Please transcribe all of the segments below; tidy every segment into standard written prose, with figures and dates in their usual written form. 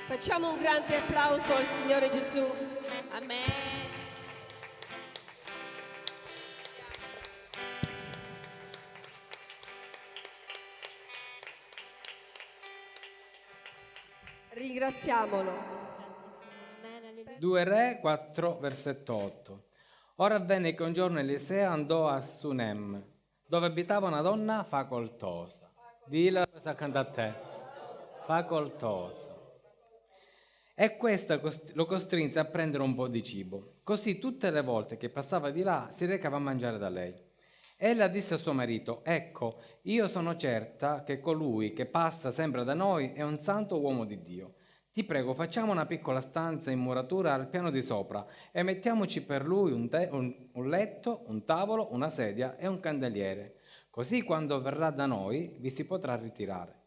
Facciamo un grande applauso al Signore Gesù. Amen. Ringraziamolo. Grazie Signore. Amen. Alleluia. 2 Re 4, versetto 8. Ora avvenne che un giorno Eliseo andò a Sunem, dove abitava una donna facoltosa. Dilla cosa accanto a te. Facoltosa. E questa lo costrinse a prendere un po' di cibo. Così tutte le volte che passava di là si recava a mangiare da lei. Ella disse a suo marito: ecco, io sono certa che colui che passa sempre da noi è un santo uomo di Dio. Ti prego, facciamo una piccola stanza in muratura al piano di sopra e mettiamoci per lui un letto, un tavolo, una sedia e un candeliere. Così quando verrà da noi vi si potrà ritirare.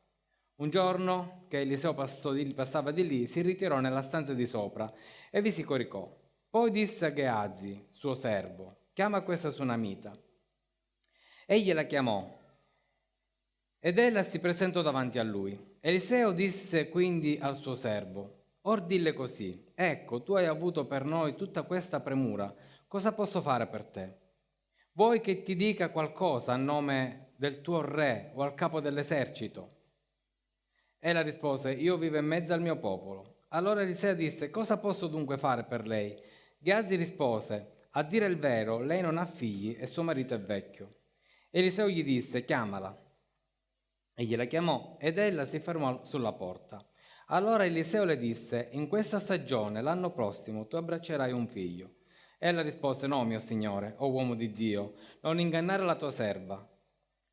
Un giorno che Eliseo passava di lì, si ritirò nella stanza di sopra e vi si coricò. Poi disse a Geazi, suo servo: chiama questa sunamita. Egli la chiamò ed ella si presentò davanti a lui. Eliseo disse quindi al suo servo: or dille così, ecco, tu hai avuto per noi tutta questa premura, cosa posso fare per te? Vuoi che ti dica qualcosa a nome del tuo re o al capo dell'esercito? Ella rispose: io vivo in mezzo al mio popolo. Allora Eliseo disse: cosa posso dunque fare per lei? Geazi rispose: a dire il vero, lei non ha figli e suo marito è vecchio. Eliseo gli disse: chiamala. Egli la chiamò ed ella si fermò sulla porta. Allora Eliseo le disse: in questa stagione, l'anno prossimo, tu abbraccerai un figlio. Ella rispose: no, mio signore, o uomo di Dio, non ingannare la tua serva.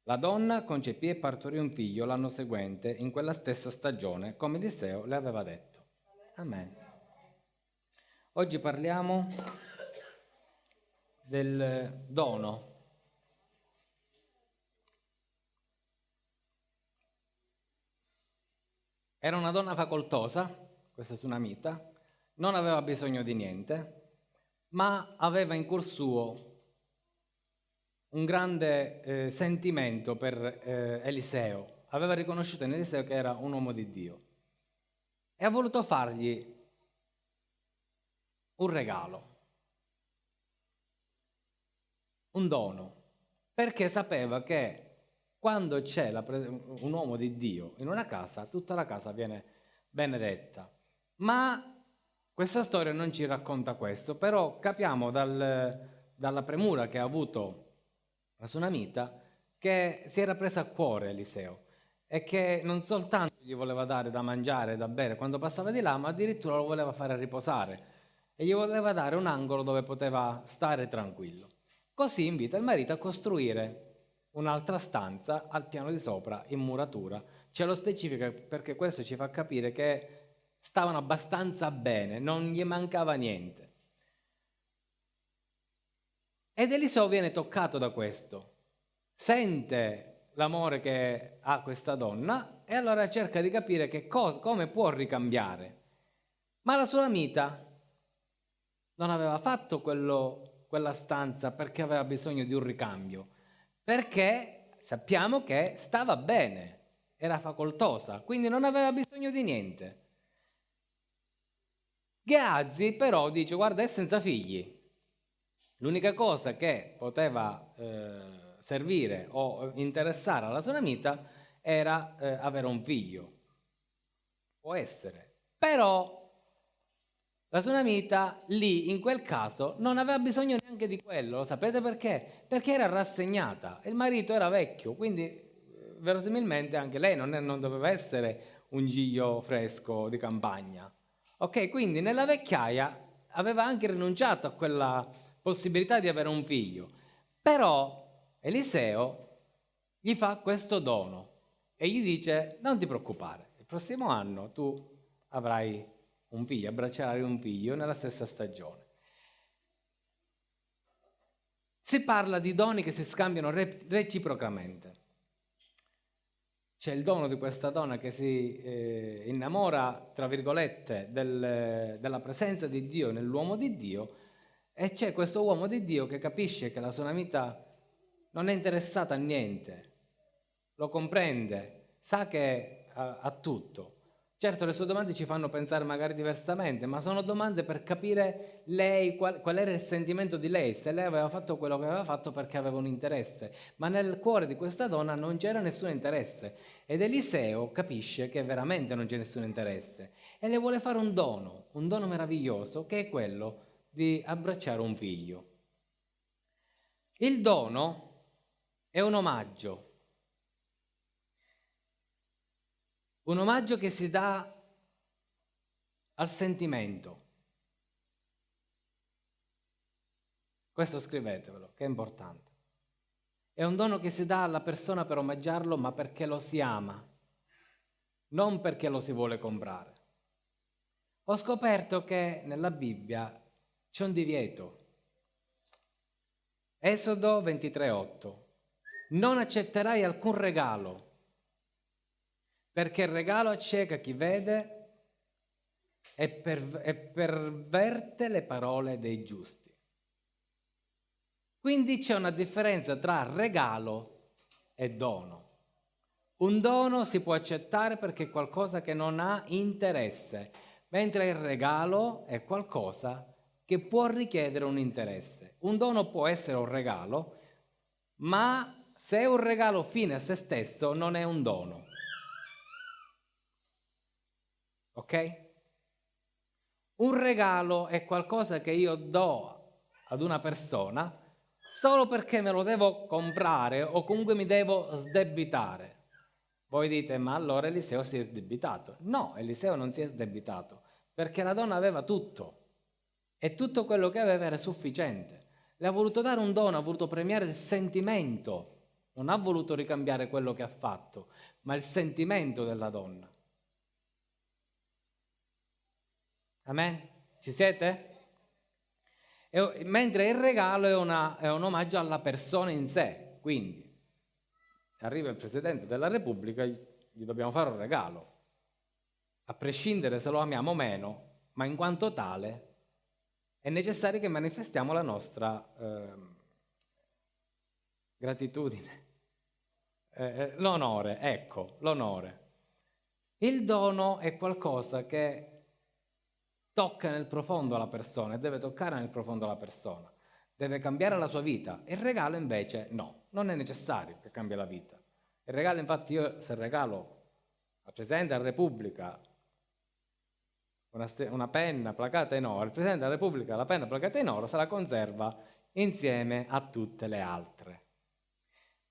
La donna concepì e partorì un figlio l'anno seguente, in quella stessa stagione, come Eliseo le aveva detto. Amen. Oggi parliamo del dono. Era una donna facoltosa, questa sunamita, non aveva bisogno di niente, ma aveva in cuor suo un grande sentimento per Eliseo. Aveva riconosciuto in Eliseo che era un uomo di Dio e ha voluto fargli un regalo, un dono, perché sapeva che quando c'è un uomo di Dio in una casa, tutta la casa viene benedetta. Ma questa storia non ci racconta questo, però capiamo dalla premura che ha avuto la sunamita che si era presa a cuore Eliseo e che non soltanto gli voleva dare da mangiare e da bere quando passava di là, ma addirittura lo voleva fare riposare e gli voleva dare un angolo dove poteva stare tranquillo. Così invita il marito a costruire un'altra stanza al piano di sopra in muratura. Ce lo specifica perché questo ci fa capire che stavano abbastanza bene, non gli mancava niente. Ed Eliseo viene toccato da questo, sente l'amore che ha questa donna e allora cerca di capire come può ricambiare. Ma la Sulamita non aveva fatto quella stanza perché aveva bisogno di un ricambio, perché sappiamo che stava bene, era facoltosa, quindi non aveva bisogno di niente. Geazi però dice: guarda, è senza figli. L'unica cosa che poteva servire o interessare alla Sunamita era avere un figlio. Può essere. Però la Sunamita lì, in quel caso, non aveva bisogno neanche di quello. Lo sapete perché? Perché era rassegnata. Il marito era vecchio, quindi verosimilmente anche lei non doveva essere un giglio fresco di campagna. Ok, quindi nella vecchiaia aveva anche rinunciato a quella possibilità di avere un figlio. Però Eliseo gli fa questo dono e gli dice: non ti preoccupare, il prossimo anno tu avrai un figlio, abbraccerai un figlio nella stessa stagione. Si parla di doni che si scambiano reciprocamente. C'è il dono di questa donna che si innamora, tra virgolette, della presenza di Dio nell'uomo di Dio, e c'è questo uomo di Dio che capisce che la Sunamita non è interessata a niente, lo comprende, sa che ha tutto, Certo, le sue domande ci fanno pensare magari diversamente, ma sono domande per capire lei, qual era il sentimento di lei, se lei aveva fatto quello che aveva fatto perché aveva un interesse. Ma nel cuore di questa donna non c'era nessun interesse. Ed Eliseo capisce che veramente non c'è nessun interesse e le vuole fare un dono meraviglioso, che è quello di abbracciare un figlio. Il dono è un omaggio che si dà al sentimento. Questo scrivetevelo, che è importante. È un dono che si dà alla persona per omaggiarlo, ma perché lo si ama, non perché lo si vuole comprare. Ho scoperto che nella Bibbia c'è un divieto. Esodo 23,8. Non accetterai alcun regalo, perché il regalo acceca chi vede e perverte le parole dei giusti. Quindi c'è una differenza tra regalo e dono. Un dono si può accettare perché è qualcosa che non ha interesse, mentre il regalo è qualcosa che può richiedere un interesse. Un dono può essere un regalo, ma se è un regalo fine a se stesso non è un dono. Ok? Un regalo è qualcosa che io do ad una persona solo perché me lo devo comprare o comunque mi devo sdebitare. Voi dite, ma allora Eliseo si è sdebitato. No, Eliseo non si è sdebitato, perché la donna aveva tutto e tutto quello che aveva era sufficiente. Le ha voluto dare un dono, ha voluto premiare il sentimento, non ha voluto ricambiare quello che ha fatto, ma il sentimento della donna. Amen? Ci siete? Mentre il regalo è un omaggio alla persona in sé, quindi arriva il Presidente della Repubblica, gli dobbiamo fare un regalo, a prescindere se lo amiamo o meno, ma in quanto tale è necessario che manifestiamo la nostra gratitudine, l'onore, ecco, l'onore. Il dono è qualcosa che tocca nel profondo la persona e deve toccare nel profondo la persona, deve cambiare la sua vita. Il regalo invece no, non è necessario che cambi la vita. Il regalo, infatti, io se regalo al Presidente della Repubblica una penna placata in oro, al Presidente della Repubblica la penna placata in oro se la conserva insieme a tutte le altre.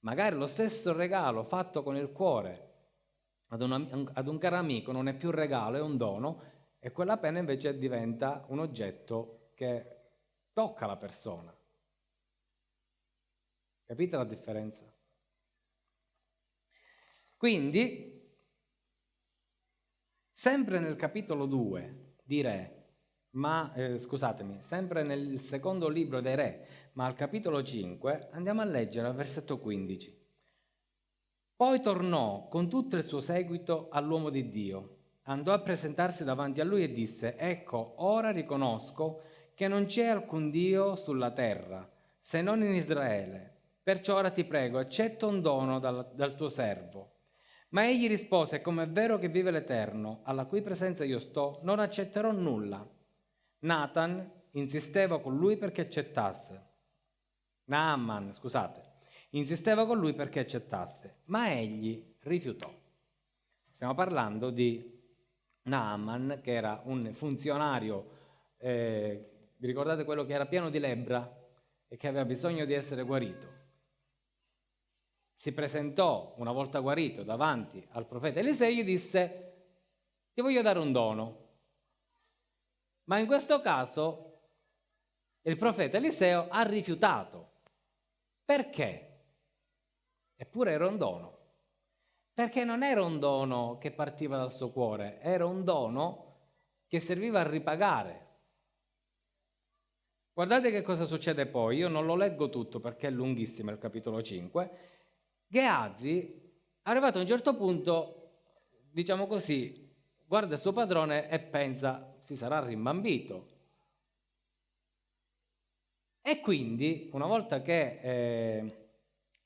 Magari lo stesso regalo fatto con il cuore ad un caro amico non è più un regalo, è un dono, e quella penna invece diventa un oggetto che tocca la persona. Capite la differenza? Quindi, sempre nel capitolo 2 di Re, sempre nel secondo libro dei Re, ma al capitolo 5, andiamo a leggere al versetto 15. Poi tornò con tutto il suo seguito all'uomo di Dio. Andò a presentarsi davanti a lui e disse: ecco, ora riconosco che non c'è alcun Dio sulla terra, se non in Israele. Perciò ora ti prego, accetta un dono dal tuo servo. Ma egli rispose: come è vero che vive l'Eterno, alla cui presenza io sto, non accetterò nulla. Naaman insisteva con lui perché accettasse, ma egli rifiutò. Stiamo parlando di Naaman, che era un funzionario, vi ricordate quello che era pieno di lebbra e che aveva bisogno di essere guarito? Si presentò una volta guarito davanti al profeta Eliseo e gli disse: ti voglio dare un dono. Ma in questo caso il profeta Eliseo ha rifiutato. Perché? Eppure era un dono. Perché non era un dono che partiva dal suo cuore, era un dono che serviva a ripagare. Guardate che cosa succede poi, io non lo leggo tutto perché è lunghissimo il capitolo 5. Gehazi, arrivato a un certo punto, diciamo così, guarda il suo padrone e pensa: si sarà rimbambito. E quindi, una volta che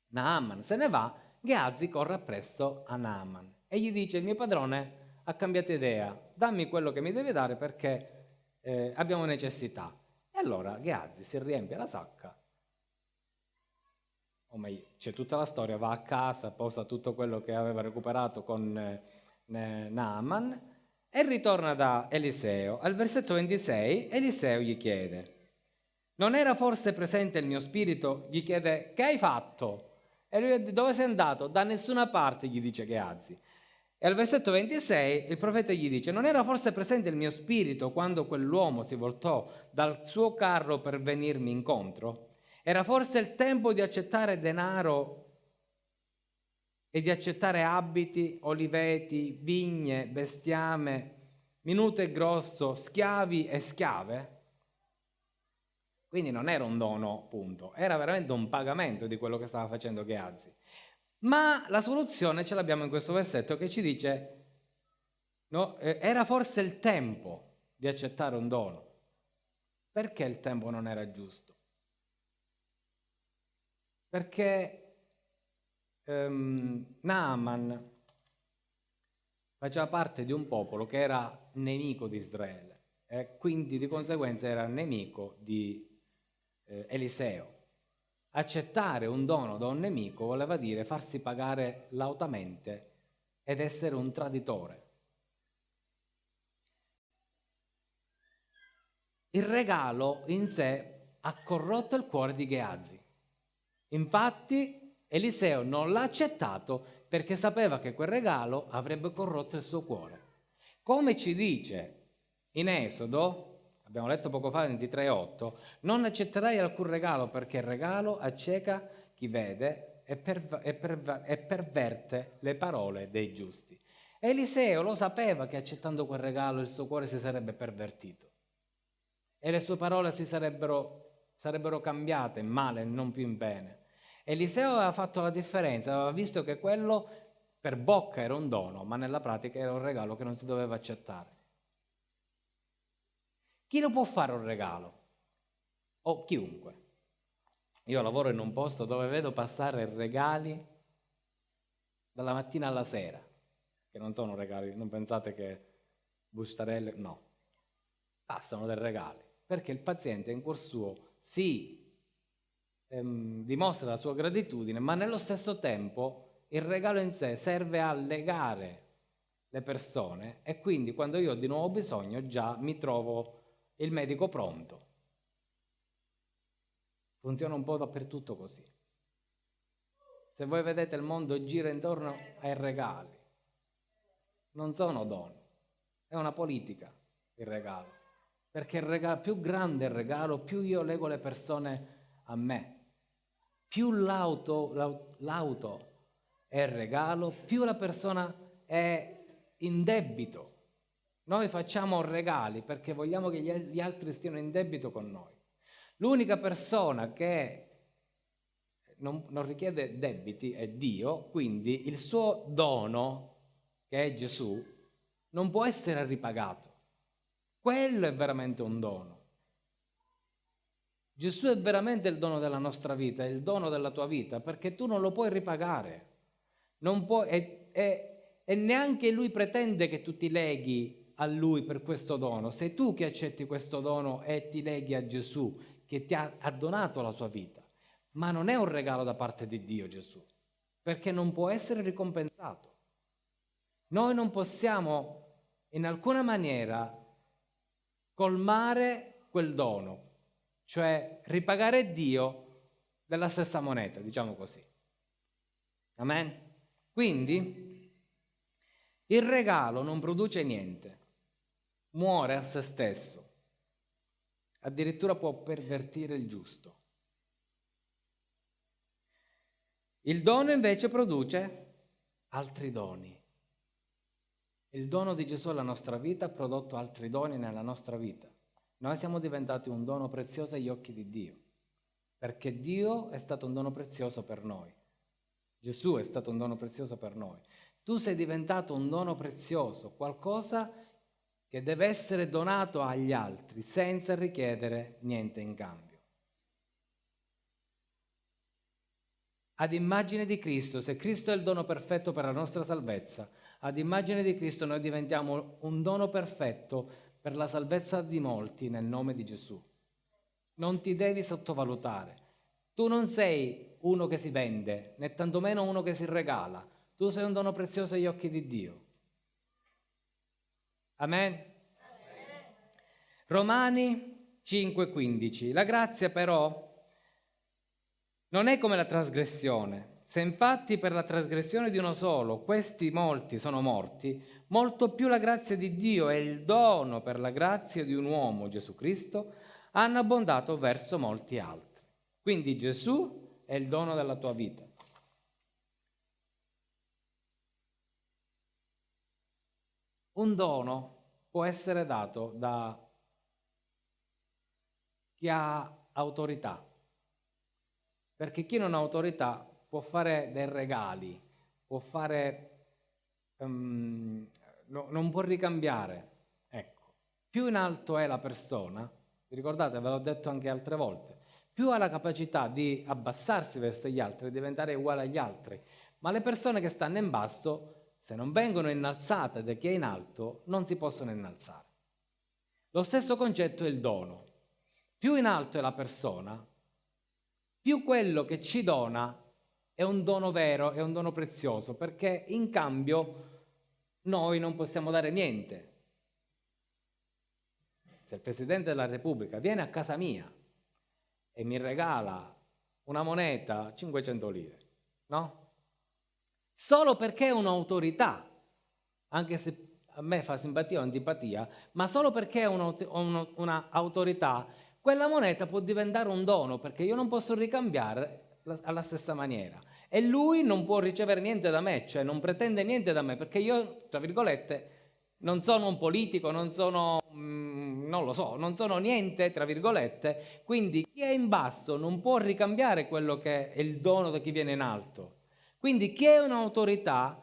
Naaman se ne va, Gehazi corre appresso a Naaman e gli dice: il mio padrone ha cambiato idea, dammi quello che mi devi dare perché abbiamo necessità. E allora Gehazi si riempie la sacca, o meglio, c'è tutta la storia, va a casa, posa tutto quello che aveva recuperato con Naaman e ritorna da Eliseo. Al versetto 26 Eliseo gli chiede: non era forse presente il mio spirito? Gli chiede: che hai fatto? E lui dice: dove sei andato? Da nessuna parte, gli dice Gehazi. E al versetto 26 il profeta gli dice: non era forse presente il mio spirito quando quell'uomo si voltò dal suo carro per venirmi incontro? Era forse il tempo di accettare denaro e di accettare abiti, oliveti, vigne, bestiame, minuto e grosso, schiavi e schiave? Quindi non era un dono, punto, era veramente un pagamento di quello che stava facendo Gehazi. Ma la soluzione ce l'abbiamo in questo versetto che ci dice: no, era forse il tempo di accettare un dono. Perché il tempo non era giusto? Perché Naaman faceva parte di un popolo che era nemico di Israele e quindi di conseguenza era nemico di Eliseo. Accettare un dono da un nemico voleva dire farsi pagare lautamente ed essere un traditore. Il regalo in sé ha corrotto il cuore di Gehazi. Infatti Eliseo non l'ha accettato perché sapeva che quel regalo avrebbe corrotto il suo cuore. Come ci dice in Esodo, abbiamo letto poco fa 23,8, non accetterai alcun regalo perché il regalo acceca chi vede e perverte le parole dei giusti. Eliseo lo sapeva che accettando quel regalo il suo cuore si sarebbe pervertito e le sue parole sarebbero cambiate in male e non più in bene. Eliseo aveva fatto la differenza, aveva visto che quello per bocca era un dono, ma nella pratica era un regalo che non si doveva accettare. Chi lo può fare un regalo? O chiunque. Io lavoro in un posto dove vedo passare regali dalla mattina alla sera, che non sono regali, non pensate che bustarelle, no, passano dei regali, perché il paziente in cuor suo dimostra la sua gratitudine, ma nello stesso tempo il regalo in sé serve a legare le persone e quindi quando io ho di nuovo bisogno già mi trovo il medico pronto. Funziona un po' dappertutto così. Se voi vedete il mondo gira intorno ai regali, non sono doni, è una politica il regalo, perché più grande è il regalo, più io lego le persone a me. Più l'auto è il regalo, più la persona è in debito. Noi facciamo regali perché vogliamo che gli altri stiano in debito con noi. L'unica persona che non richiede debiti è Dio, quindi il suo dono, che è Gesù, non può essere ripagato. Quello è veramente un dono. Gesù è veramente il dono della nostra vita, è il dono della tua vita, perché tu non lo puoi ripagare. Non puoi, e neanche Lui pretende che tu ti leghi a Lui per questo dono. Sei tu che accetti questo dono e ti leghi a Gesù, che ti ha donato la sua vita. Ma non è un regalo da parte di Dio Gesù, perché non può essere ricompensato. Noi non possiamo in alcuna maniera colmare quel dono, cioè ripagare Dio della stessa moneta, diciamo così. Amen? Quindi il regalo non produce niente, muore a se stesso, addirittura può pervertire il giusto. Il dono invece produce altri doni. Il dono di Gesù alla nostra vita ha prodotto altri doni nella nostra vita. Noi siamo diventati un dono prezioso agli occhi di Dio, perché Dio è stato un dono prezioso per noi. Gesù è stato un dono prezioso per noi. Tu sei diventato un dono prezioso, qualcosa che deve essere donato agli altri senza richiedere niente in cambio. Ad immagine di Cristo, se Cristo è il dono perfetto per la nostra salvezza, Ad immagine di Cristo noi diventiamo un dono perfetto per la salvezza di molti nel nome di Gesù. Non ti devi sottovalutare. Tu non sei uno che si vende, né tantomeno uno che si regala. Tu sei un dono prezioso agli occhi di Dio. Amen? Romani 5,15. La grazia però non è come la trasgressione. Se infatti per la trasgressione di uno solo questi molti sono morti, molto più la grazia di Dio e il dono per la grazia di un uomo, Gesù Cristo, hanno abbondato verso molti altri. Quindi Gesù è il dono della tua vita. Un dono può essere dato da chi ha autorità, perché chi non ha autorità può fare dei regali, può fare, non può ricambiare. Ecco, più in alto è la persona, vi ricordate, ve l'ho detto anche altre volte, più ha la capacità di abbassarsi verso gli altri e diventare uguale agli altri, ma le persone che stanno in basso, se non vengono innalzate da chi è in alto, non si possono innalzare. Lo stesso concetto è il dono. Più in alto è la persona, più quello che ci dona è un dono vero, è un dono prezioso, perché in cambio noi non possiamo dare niente. Se il Presidente della Repubblica viene a casa mia e mi regala una moneta, 500 lire, no? Solo perché è un'autorità, anche se a me fa simpatia o antipatia, ma solo perché è un'autorità, quella moneta può diventare un dono, perché io non posso ricambiare alla stessa maniera e lui non può ricevere niente da me, cioè non pretende niente da me, perché io, tra virgolette, non sono un politico, non sono, non lo so, non sono niente, tra virgolette, quindi chi è in basso non può ricambiare quello che è il dono da chi viene in alto. Quindi chi è un'autorità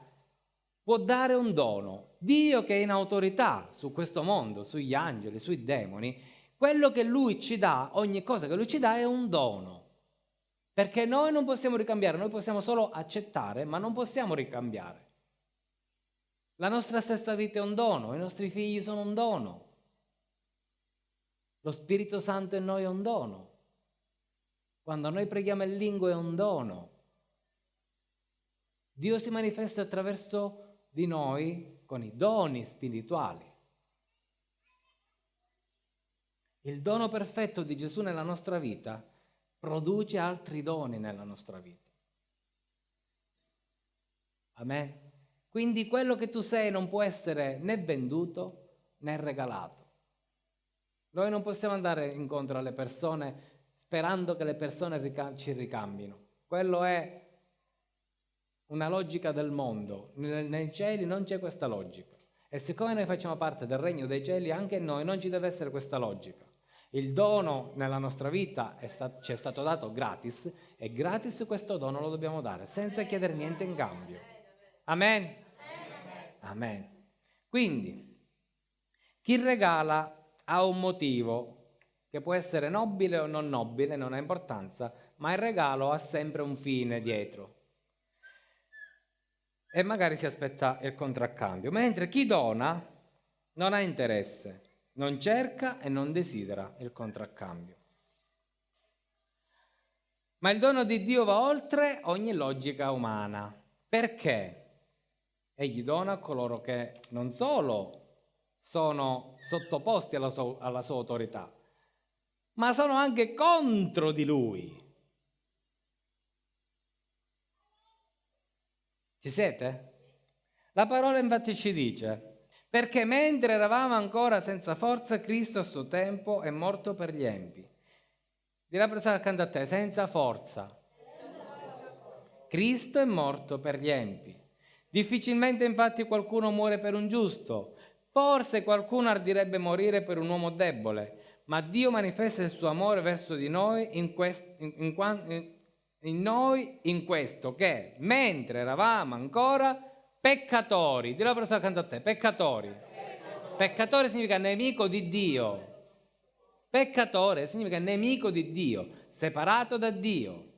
può dare un dono. Dio che è in autorità su questo mondo, sugli angeli, sui demoni, quello che lui ci dà, ogni cosa che lui ci dà è un dono. Perché noi non possiamo ricambiare, noi possiamo solo accettare, ma non possiamo ricambiare. La nostra stessa vita è un dono, i nostri figli sono un dono. Lo Spirito Santo in noi è un dono. Quando noi preghiamo in lingue è un dono. Dio si manifesta attraverso di noi con i doni spirituali. Il dono perfetto di Gesù nella nostra vita produce altri doni nella nostra vita. Amen. Quindi quello che tu sei non può essere né venduto né regalato. Noi non possiamo andare incontro alle persone sperando che le persone ci ricambino. Quello è una logica del mondo. Nei cieli non c'è questa logica. E siccome noi facciamo parte del regno dei cieli, anche in noi non ci deve essere questa logica. Il dono nella nostra vita ci è stato dato gratis e gratis questo dono lo dobbiamo dare senza chiedere niente in cambio. Amen? Amen. Quindi, chi regala ha un motivo che può essere nobile o non nobile, non ha importanza, ma il regalo ha sempre un fine dietro. E magari si aspetta il contraccambio. Mentre chi dona non ha interesse, non cerca e non desidera il contraccambio. Ma il dono di Dio va oltre ogni logica umana. Perché? Egli dona a coloro che non solo sono sottoposti alla sua autorità, ma sono anche contro di lui. Ci siete? La parola infatti ci dice: perché mentre eravamo ancora senza forza, Cristo a suo tempo è morto per gli empi. Dì la persona accanto a te: senza forza. Cristo è morto per gli empi. Difficilmente infatti qualcuno muore per un giusto, forse qualcuno ardirebbe morire per un uomo debole, ma Dio manifesta il suo amore verso di noi in questo, che mentre eravamo ancora peccatori, dì la persona accanto a te, peccatori. Peccatore significa nemico di Dio. Peccatore significa nemico di Dio, separato da Dio.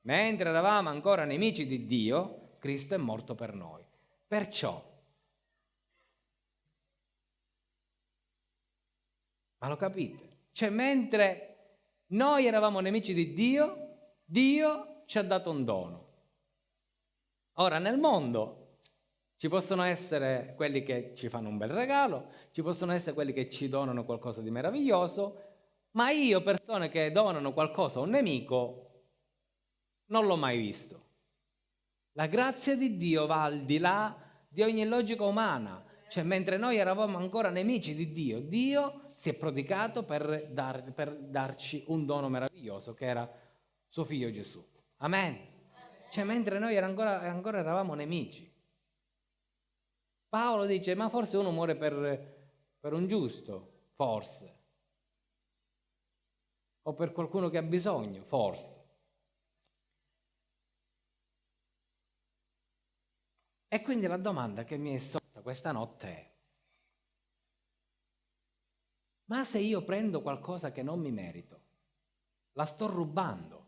Mentre eravamo ancora nemici di Dio, Cristo è morto per noi. Perciò, ma lo capite? Cioè, mentre noi eravamo nemici di Dio, Dio ci ha dato un dono. Ora, nel mondo ci possono essere quelli che ci fanno un bel regalo, ci possono essere quelli che ci donano qualcosa di meraviglioso, ma io, persone che donano qualcosa a un nemico, non l'ho mai visto. La grazia di Dio va al di là di ogni logica umana. Cioè, mentre noi eravamo ancora nemici di Dio, Dio si è prodigato per darci un dono meraviglioso che era suo figlio Gesù. Amen. Cioè, mentre noi ancora eravamo nemici. Paolo dice, ma forse uno muore per un giusto, forse. O per qualcuno che ha bisogno, forse. E quindi la domanda che mi è sorta questa notte è, ma se io prendo qualcosa che non mi merito, la sto rubando?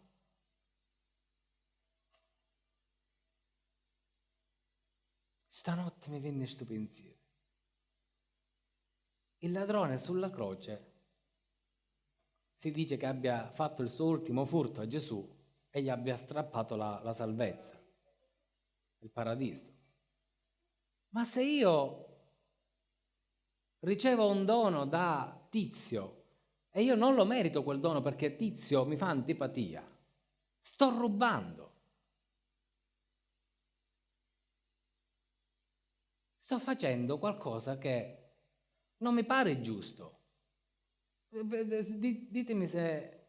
Stanotte mi venne sto pensiero. Il ladrone sulla croce si dice che abbia fatto il suo ultimo furto a Gesù e gli abbia strappato la salvezza, il paradiso. Ma se io ricevo un dono da Tizio e io non lo merito quel dono perché Tizio mi fa antipatia, sto rubando. Sto facendo qualcosa che non mi pare giusto. Ditemi se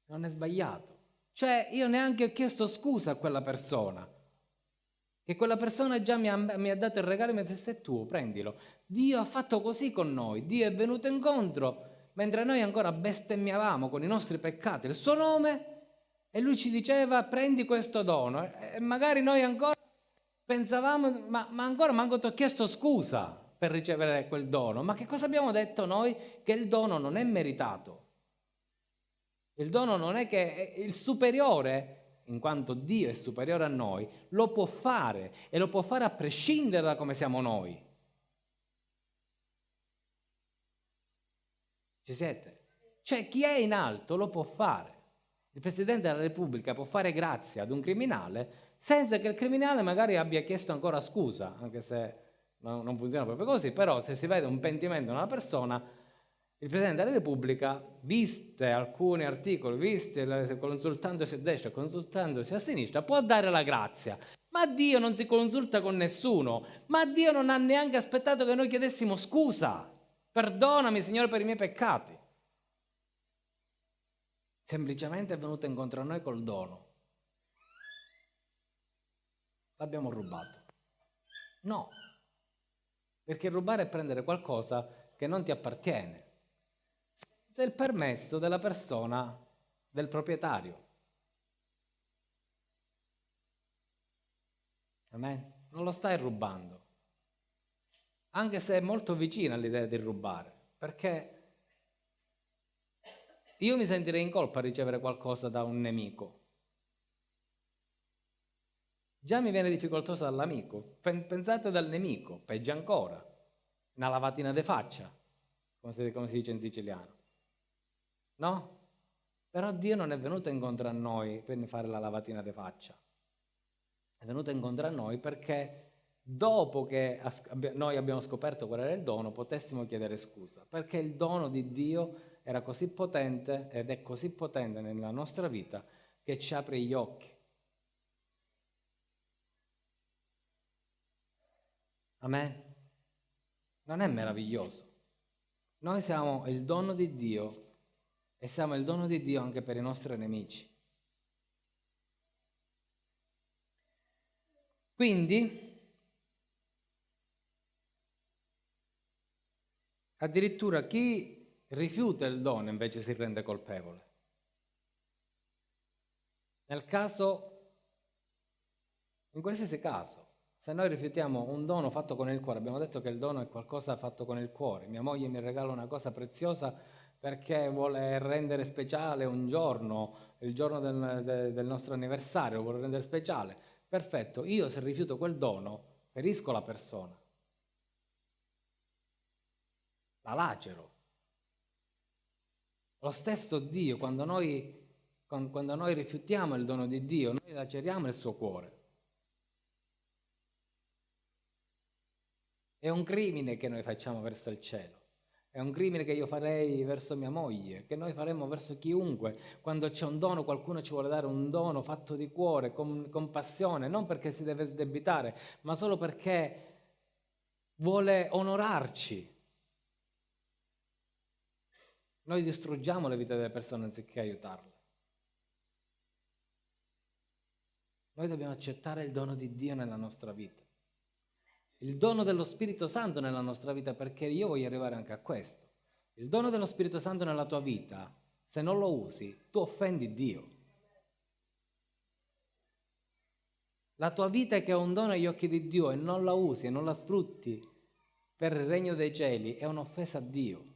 non è sbagliato. Cioè, io neanche ho chiesto scusa a quella persona. Che quella persona già mi ha dato il regalo e mi ha detto, se è tuo, prendilo. Dio ha fatto così con noi. Dio è venuto incontro, mentre noi ancora bestemmiavamo con i nostri peccati il suo nome, e lui ci diceva, prendi questo dono. E magari noi ancora pensavamo, ma ancora manco ti ho chiesto scusa per ricevere quel dono. Ma che cosa abbiamo detto noi? Che il dono non è meritato. Il dono non è che il superiore, in quanto Dio è superiore a noi, lo può fare e lo può fare a prescindere da come siamo noi. Ci siete? Cioè, chi è in alto lo può fare. Il Presidente della Repubblica può fare grazia ad un criminale senza che il criminale magari abbia chiesto ancora scusa, anche se non funziona proprio così, però se si vede un pentimento in una persona, il Presidente della Repubblica, viste alcuni articoli, consultandosi a destra e consultandosi a sinistra, può dare la grazia. Ma Dio non si consulta con nessuno, ma Dio non ha neanche aspettato che noi chiedessimo scusa. Perdonami, Signore, per i miei peccati. Semplicemente è venuto incontro a noi col dono. L'abbiamo rubato. No, perché rubare è prendere qualcosa che non ti appartiene, senza il permesso della persona, del proprietario. Amen? Non lo stai rubando, anche se è molto vicina all'idea di rubare, perché io mi sentirei in colpa a ricevere qualcosa da un nemico. Già mi viene difficoltosa dall'amico, pensate dal nemico, peggio ancora, una lavatina de faccia, come si dice in siciliano. No? Però Dio non è venuto incontro a noi per fare la lavatina de faccia. È venuto incontro a noi perché dopo che noi abbiamo scoperto qual era il dono, potessimo chiedere scusa, perché il dono di Dio era così potente ed è così potente nella nostra vita che ci apre gli occhi. Amen? Non è meraviglioso? Noi siamo il dono di Dio e siamo il dono di Dio anche per i nostri nemici. Quindi, addirittura chi rifiuta il dono invece si rende colpevole. Nel caso, in qualsiasi caso, se noi rifiutiamo un dono fatto con il cuore, abbiamo detto che il dono è qualcosa fatto con il cuore. Mia moglie mi regala una cosa preziosa perché vuole rendere speciale un giorno, il giorno del nostro anniversario, lo vuole rendere speciale. Perfetto, io se rifiuto quel dono ferisco la persona. La lacero. Lo stesso Dio, quando noi rifiutiamo il dono di Dio, noi laceriamo il suo cuore. È un crimine che noi facciamo verso il cielo. È un crimine che io farei verso mia moglie, che noi faremo verso chiunque. Quando c'è un dono, qualcuno ci vuole dare un dono fatto di cuore, con passione, non perché si deve sdebitare, ma solo perché vuole onorarci. Noi distruggiamo le vite delle persone anziché aiutarle. Noi dobbiamo accettare il dono di Dio nella nostra vita. Il dono dello Spirito Santo nella nostra vita, perché io voglio arrivare anche a questo. Il dono dello Spirito Santo nella tua vita, se non lo usi, tu offendi Dio. La tua vita che è un dono agli occhi di Dio e non la usi e non la sfrutti per il regno dei cieli, è un'offesa a Dio.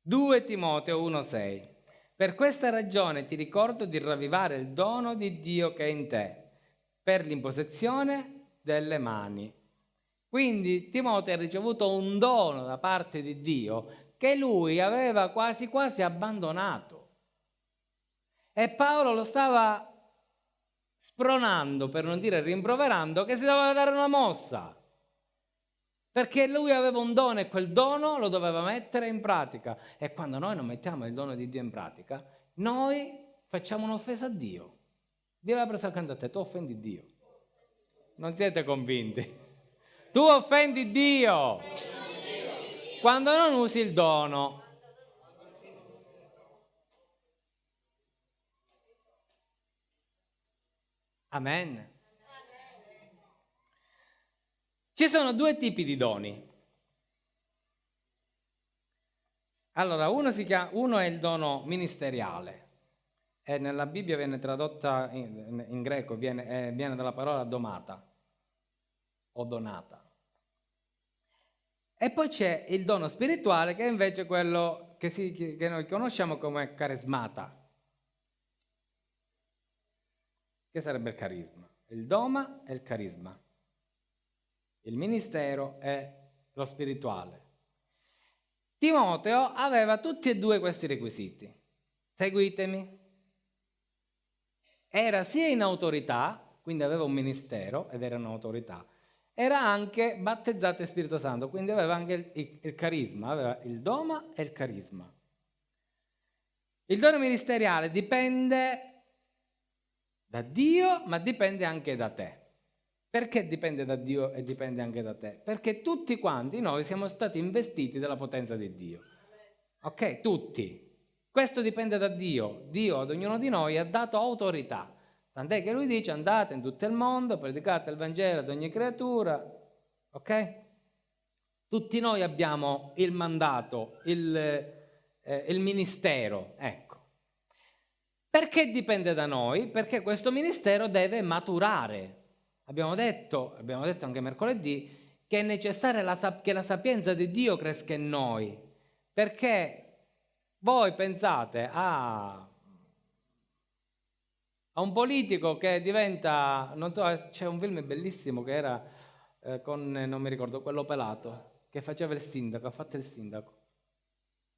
2 Timoteo 1,6. Per questa ragione ti ricordo di ravvivare il dono di Dio che è in te, per l'imposizione delle mani. Quindi Timoteo ha ricevuto un dono da parte di Dio che lui aveva quasi quasi abbandonato. E Paolo lo stava spronando, per non dire rimproverando, che si doveva dare una mossa. Perché lui aveva un dono e quel dono lo doveva mettere in pratica. E quando noi non mettiamo il dono di Dio in pratica, noi facciamo un'offesa a Dio. Dio la presa accanto a te, tu offendi Dio. Non siete convinti? Tu offendi Dio quando non usi il dono. Amen. Ci sono 2 tipi di doni. Allora, uno è il dono ministeriale. E nella Bibbia viene tradotta in greco, viene dalla parola domata o donata. E poi c'è il dono spirituale, che è invece quello che noi conosciamo come carismata. Che sarebbe il carisma? Il doma e il carisma. Il ministero e lo spirituale. Timoteo aveva tutti e 2 questi requisiti. Seguitemi. Era sia in autorità, quindi aveva un ministero ed era un'autorità, era anche battezzato in Spirito Santo, quindi aveva anche il carisma, aveva il doma e il carisma. Il dono ministeriale dipende da Dio, ma dipende anche da te. Perché dipende da Dio e dipende anche da te? Perché tutti quanti noi siamo stati investiti dalla potenza di Dio. Ok? Tutti. Questo dipende da Dio. Dio ad ognuno di noi ha dato autorità. Tant'è che lui dice: andate in tutto il mondo, predicate il Vangelo ad ogni creatura. Ok? Tutti noi abbiamo il mandato, il ministero. Ecco. Perché dipende da noi? Perché questo ministero deve maturare. Abbiamo detto anche mercoledì che è necessaria che la sapienza di Dio cresca in noi. Perché voi pensate a un politico che diventa, non so, c'è un film bellissimo che era con, non mi ricordo, quello pelato, che faceva il sindaco, ha fatto il sindaco.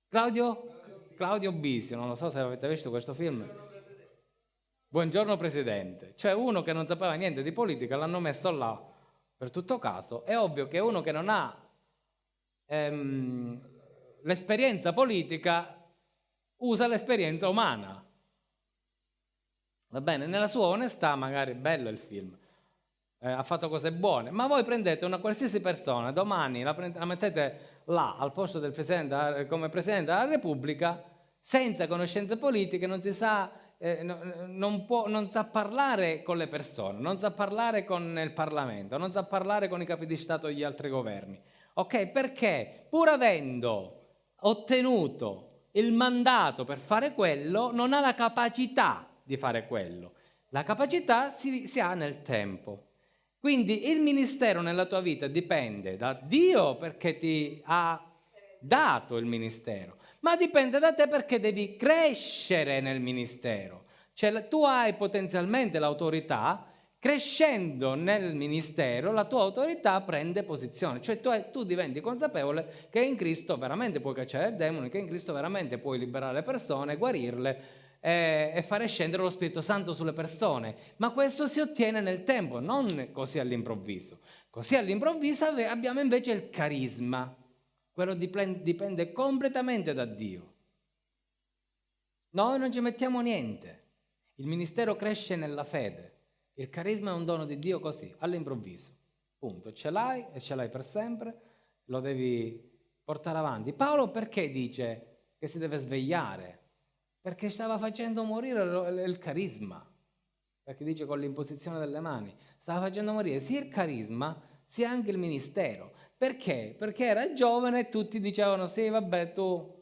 Claudio Bisio, non lo so se avete visto questo film. Buongiorno Presidente. Cioè uno che non sapeva niente di politica l'hanno messo là per tutto caso. È ovvio che uno che non ha l'esperienza politica usa l'esperienza umana. Va bene? Nella sua onestà magari è bello il film, ha fatto cose buone, ma voi prendete una qualsiasi persona, domani la mettete là al posto del Presidente, come Presidente della Repubblica, senza conoscenze politiche, non si sa, non sa parlare con le persone, non sa parlare con il Parlamento, non sa parlare con i capi di Stato e gli altri governi. Ok? Perché pur avendo ottenuto il mandato per fare quello, non ha la capacità di fare quello. La capacità si ha nel tempo. Quindi il ministero nella tua vita dipende da Dio perché ti ha dato il ministero, ma dipende da te perché devi crescere nel ministero. Cioè tu hai potenzialmente l'autorità, crescendo nel ministero la tua autorità prende posizione, cioè tu diventi consapevole che in Cristo veramente puoi cacciare il demone, che in Cristo veramente puoi liberare le persone, guarirle e fare scendere lo Spirito Santo sulle persone, ma questo si ottiene nel tempo, non così all'improvviso. Così all'improvviso abbiamo invece il carisma, quello dipende completamente da Dio. Noi non ci mettiamo niente, il ministero cresce nella fede. Il carisma è un dono di Dio così, all'improvviso. Punto. Ce l'hai e ce l'hai per sempre, lo devi portare avanti. Paolo perché dice che si deve svegliare? Perché stava facendo morire il carisma. Perché dice con l'imposizione delle mani. Stava facendo morire sia il carisma sia anche il ministero. Perché? Perché era giovane e tutti dicevano sì, vabbè, tu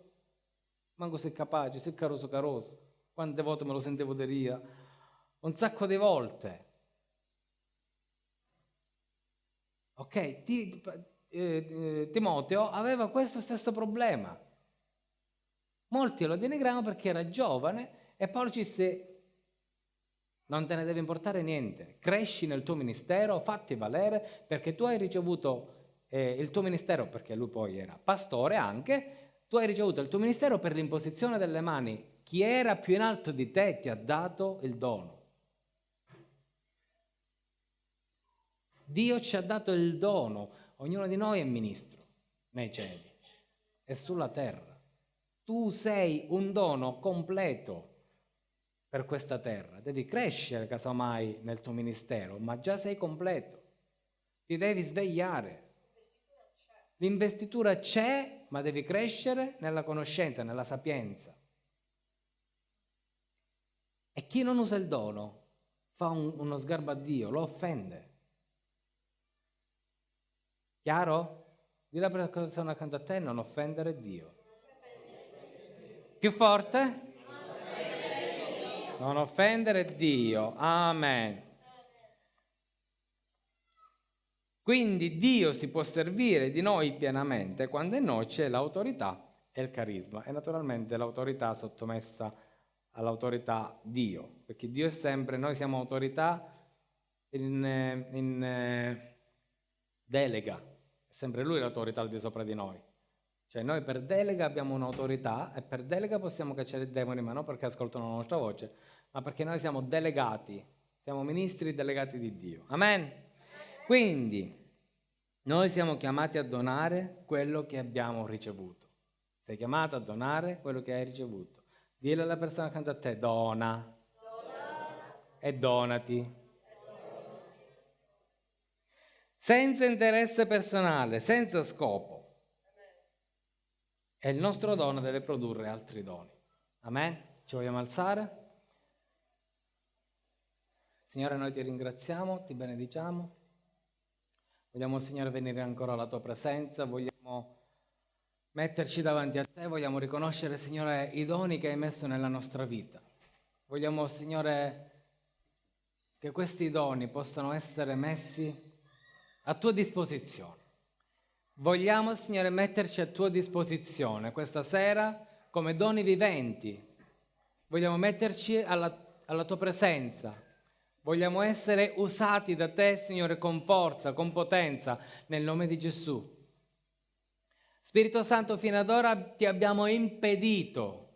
manco sei capace, sei caroso. Quante volte me lo sentivo dire? Un sacco di volte. Ok, Timoteo aveva questo stesso problema. Molti lo denigravano perché era giovane e Paolo ci disse non te ne deve importare niente, cresci nel tuo ministero, fatti valere perché tu hai ricevuto il tuo ministero, perché lui poi era pastore anche, tu hai ricevuto il tuo ministero per l'imposizione delle mani. Chi era più in alto di te ti ha dato il dono. Dio ci ha dato il dono, ognuno di noi è ministro nei cieli e sulla terra. Tu sei un dono completo per questa terra, devi crescere casomai nel tuo ministero, ma già sei completo, ti devi svegliare. L'investitura c'è, ma devi crescere nella conoscenza, nella sapienza. E chi non usa il dono fa uno sgarbo a Dio, lo offende. Chiaro? Dì la persona accanto a te, non offendere Dio. Più forte? Non offendere Dio. Amen. Quindi Dio si può servire di noi pienamente quando in noi c'è l'autorità e il carisma. E naturalmente l'autorità sottomessa all'autorità Dio. Perché Dio è sempre, noi siamo autorità in delega. È sempre Lui l'autorità al di sopra di noi. Cioè noi per delega abbiamo un'autorità e per delega possiamo cacciare i demoni, ma non perché ascoltano la nostra voce, ma perché noi siamo delegati, siamo ministri delegati di Dio. Amen? Quindi noi siamo chiamati a donare quello che abbiamo ricevuto. Sei chiamato a donare quello che hai ricevuto. Dile alla persona accanto a te, dona. E donati. Senza interesse personale, senza scopo. E il nostro dono deve produrre altri doni. Amen? Ci vogliamo alzare? Signore, noi ti ringraziamo, ti benediciamo. Vogliamo, Signore, venire ancora alla tua presenza, vogliamo metterci davanti a te, vogliamo riconoscere, Signore, i doni che hai messo nella nostra vita. Vogliamo, Signore, che questi doni possano essere messi a tua disposizione. Vogliamo, Signore, metterci a tua disposizione questa sera come doni viventi. Vogliamo metterci alla tua presenza. Vogliamo essere usati da te, Signore, con forza, con potenza, nel nome di Gesù. Spirito Santo, fino ad ora ti abbiamo impedito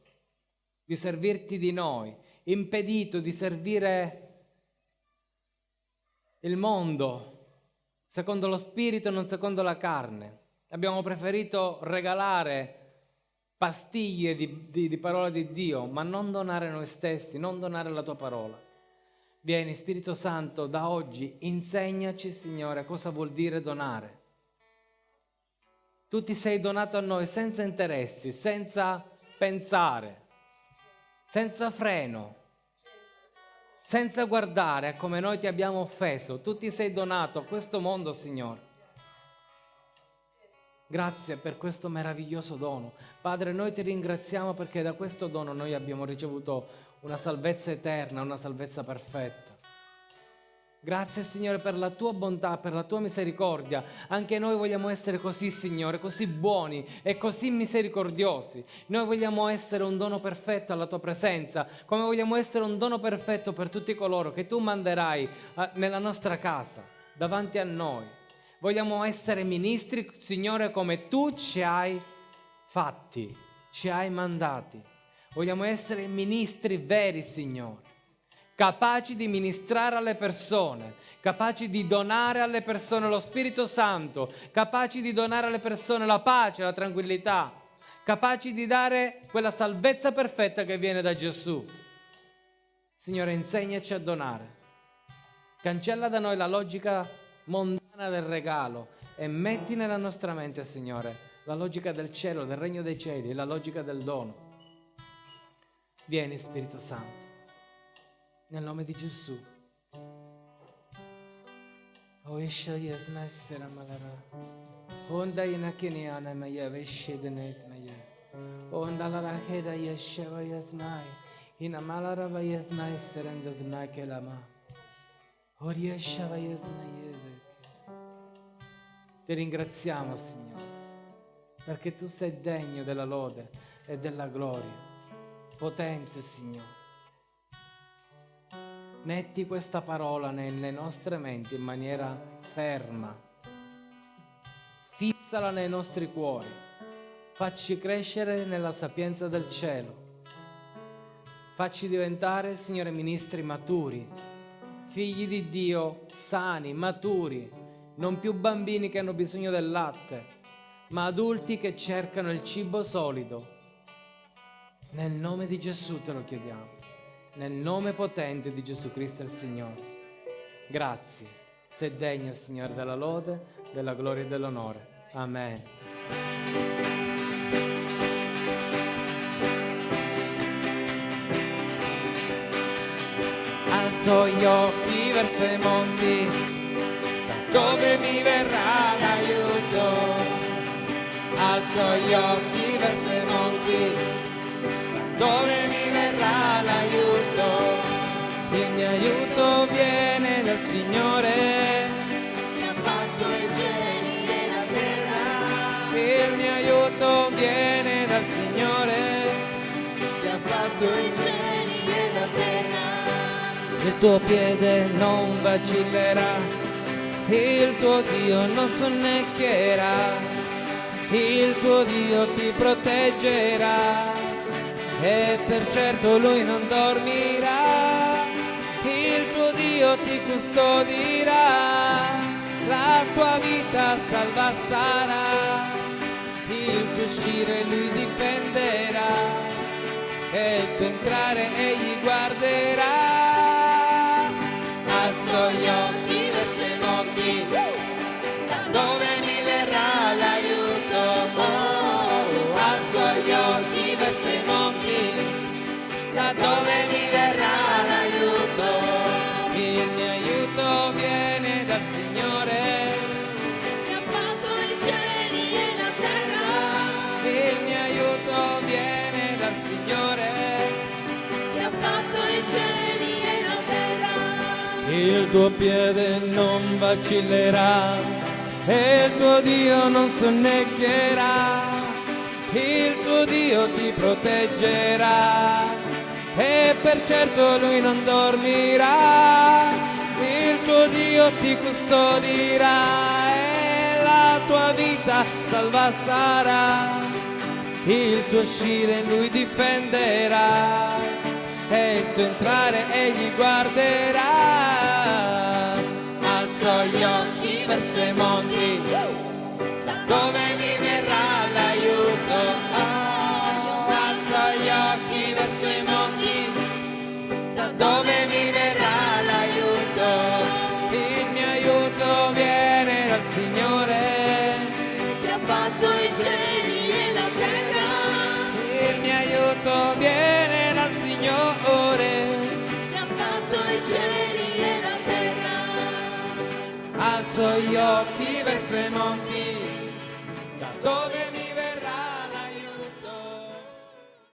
di servirti di noi, impedito di servire il mondo secondo lo Spirito e non secondo la carne. Abbiamo preferito regalare pastiglie di parola di Dio, ma non donare noi stessi, non donare la tua parola. Vieni, Spirito Santo, da oggi insegnaci, Signore, cosa vuol dire donare. Tu ti sei donato a noi senza interessi, senza pensare, senza freno, senza guardare a come noi ti abbiamo offeso. Tu ti sei donato a questo mondo, Signore. Grazie per questo meraviglioso dono. Padre, noi ti ringraziamo perché da questo dono noi abbiamo ricevuto una salvezza eterna, una salvezza perfetta. Grazie Signore per la tua bontà, per la tua misericordia. Anche noi vogliamo essere così, Signore, così buoni e così misericordiosi. Noi vogliamo essere un dono perfetto alla tua presenza, come vogliamo essere un dono perfetto per tutti coloro che tu manderai nella nostra casa, davanti a noi. Vogliamo essere ministri, Signore, come tu ci hai fatti, ci hai mandati. Vogliamo essere ministri veri, Signore, capaci di ministrare alle persone, capaci di donare alle persone lo Spirito Santo, capaci di donare alle persone la pace, la tranquillità, capaci di dare quella salvezza perfetta che viene da Gesù. Signore, insegnaci a donare. Cancella da noi la logica mondana del regalo e metti nella nostra mente, Signore, la logica del cielo, del regno dei cieli, la logica del dono. Vieni, Spirito Santo. Nel nome di Gesù. O isha yesna sera malara. Onda inakini ana maya veshide nesmaya. Onda la raheda yesheva yesnai. Ina malara va yesnai serenda znake lama. Or yesheva yesnai. Ti ringraziamo, Signore, perché tu sei degno della lode e della gloria. Potente, Signore. Metti questa parola nelle nostre menti in maniera ferma. Fissala nei nostri cuori. Facci crescere nella sapienza del cielo. Facci diventare, Signore, ministri maturi, figli di Dio sani, maturi, non più bambini che hanno bisogno del latte, ma adulti che cercano il cibo solido. Nel nome di Gesù te lo chiediamo. Nel nome potente di Gesù Cristo il Signore. Grazie. Sei degno, Signore, della lode, della gloria e dell'onore. Amen. Alzo gli occhi verso i monti, da dove mi verrà l'aiuto. Alzo gli occhi verso i monti, dove mi verrà l'aiuto? Il mio aiuto viene dal Signore, che ha fatto i cieli e la terra. Il mio aiuto viene dal Signore, che ha fatto i cieli e la terra. Il tuo piede non vacillerà, il tuo Dio non sonnecchierà, il tuo Dio ti proteggerà. E per certo Lui non dormirà, il tuo Dio ti custodirà, la tua vita salva sarà, il tuo uscire Lui difenderà, e il tuo entrare Egli guarderà. Alzo gli occhi verso i monti, da dove mi verrà l'aiuto? Alzo gli occhi verso i monti, da dove mi verrà l'aiuto? Il mio aiuto viene dal Signore, che ha fatto i cieli e la terra. Il mio aiuto viene dal Signore, che ha fatto i cieli e la terra. Il tuo piede non vacillerà, e il tuo Dio non sonnecchierà. Il tuo Dio ti proteggerà, e per certo Lui non dormirà. Il tuo Dio ti custodirà, e la tua vita salva sarà. Il tuo uscire Lui difenderà, e il tuo entrare Egli guarderà. Alzo gli occhi verso i monti, da dove mi verrà l'aiuto? Alzo gli occhi verso i monti, da dove mi verrà l'aiuto? Il mio aiuto viene dal Signore, che ha fatto i cieli e la terra. Il mio aiuto viene dal Signore, che ha fatto i cieli e la terra. Alzo gli occhi verso i monti,